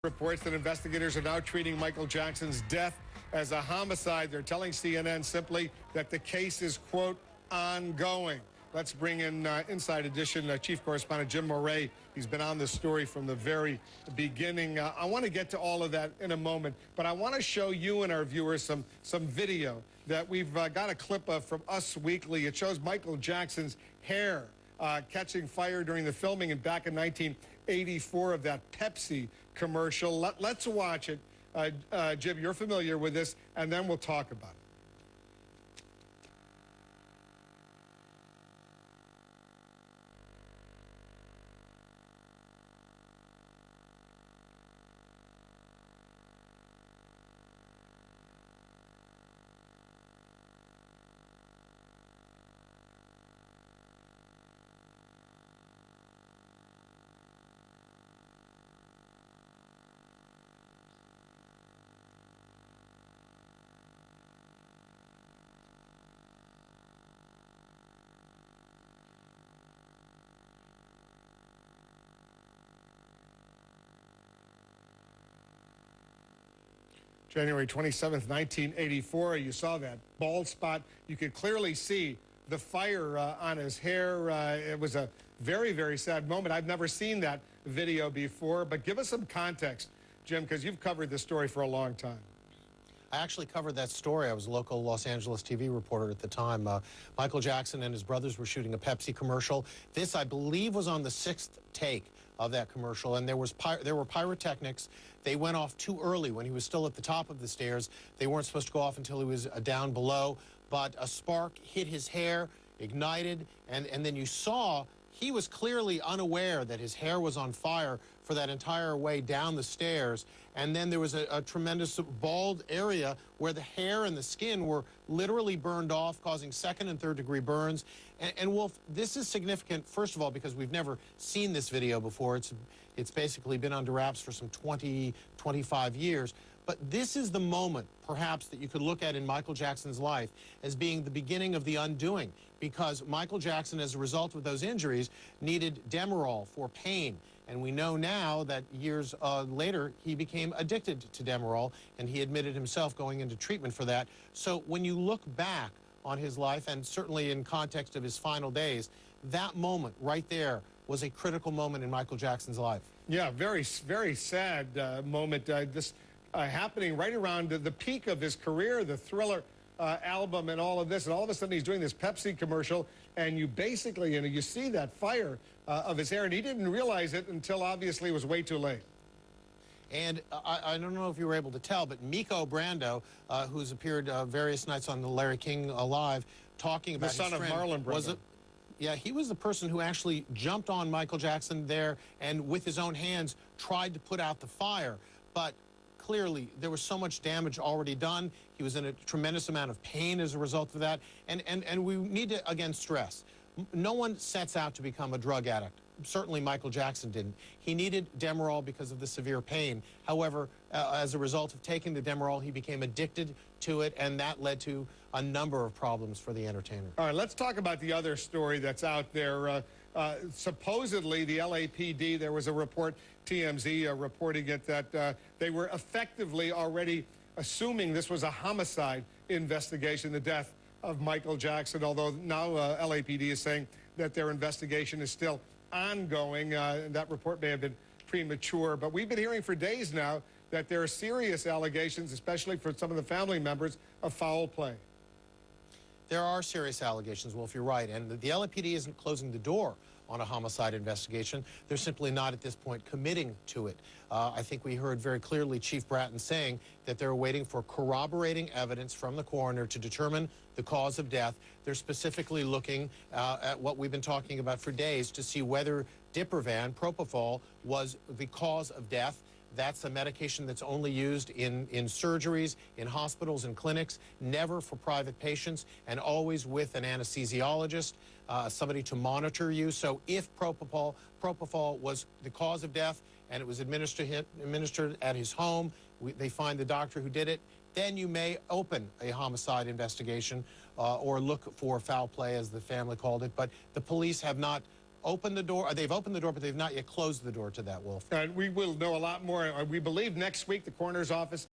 Reports that investigators are now treating Michael Jackson's death as a homicide. They're telling CNN simply that the case is, quote, ongoing. Let's bring in Inside Edition Chief Correspondent Jim Moret. He's been on this story from the very beginning. I want to get to all of that in a moment, but I want to show you and our viewers some video that we've got a clip of from Us Weekly. It shows Michael Jackson's hair catching fire during the filming and back in 1984 of that Pepsi commercial. Let's watch it. Jim, you're familiar with this, and then we'll talk about it. January 27th, 1984, you saw that bald spot. You could clearly see the fire on his hair. It was a very, very sad moment. I've never seen that video before, but give us some context, Jim, because you've covered this story for a long time. I actually covered that story. I was a local Los Angeles TV reporter at the time. Michael Jackson and his brothers were shooting a Pepsi commercial. This, I believe, was on the 6th take of that commercial, and there were pyrotechnics. They went off too early when he was still at the top of the stairs. They weren't supposed to go off until he was down below, but a spark hit his hair, ignited, and then you saw he was clearly unaware that his hair was on fire for that entire way down the stairs. And then there was a tremendous bald area where the hair and the skin were literally burned off, causing second and third degree burns. And Wolf, this is significant, first of all, because we've never seen this video before. It's basically been under wraps for some 20, 25 years. But this is the moment, perhaps, that you could look at in Michael Jackson's life as being the beginning of the undoing, because Michael Jackson, as a result of those injuries, needed Demerol for pain. And we know now that years later, he became addicted to Demerol, and he admitted himself going into treatment for that. So when you look back on his life, and certainly in context of his final days, that moment right there was a critical moment in Michael Jackson's life. Yeah, very, very sad moment. This happening right around the peak of his career, the Thriller album and all of this, and all of a sudden he's doing this Pepsi commercial, and you basically, you see that fire of his hair, and he didn't realize it until obviously it was way too late. And I don't know if you were able to tell, but Miko Brando, who's appeared various nights on the Larry King Live, talking about the son of Marlon Brando. Yeah, he was the person who actually jumped on Michael Jackson there and with his own hands tried to put out the fire. But clearly, there was so much damage already done. He was in a tremendous amount of pain as a result of that. And we need to, again, stress, no one sets out to become a drug addict. Certainly Michael Jackson didn't. He needed Demerol because of the severe pain. However, as a result of taking the Demerol, he became addicted to it, and that led to a number of problems for the entertainer. All right, let's talk about the other story that's out there. Supposedly, the LAPD, there was a report, TMZ reporting it, that they were effectively already assuming this was a homicide investigation, the death of Michael Jackson, although now LAPD is saying that their investigation is still ongoing. That report may have been premature, but we've been hearing for days now that there are serious allegations, especially for some of the family members, of foul play. There are serious allegations, Wolf, you're right, and the LAPD isn't closing the door on a homicide investigation. They're simply not at this point committing to it. I think we heard very clearly Chief Bratton saying that they're waiting for corroborating evidence from the coroner to determine the cause of death. They're specifically looking at what we've been talking about for days to see whether Diprivan, propofol, was the cause of death. That's a medication that's only used in surgeries, in hospitals and clinics, never for private patients, and always with an anesthesiologist, somebody to monitor you. So if propofol was the cause of death and it was administered at his home, they find the doctor who did it, then you may open a homicide investigation or look for foul play, as the family called it. But the police have not opened the door. They've opened the door, but they've not yet closed the door to that, Wolf. And we will know a lot more. We believe next week the coroner's office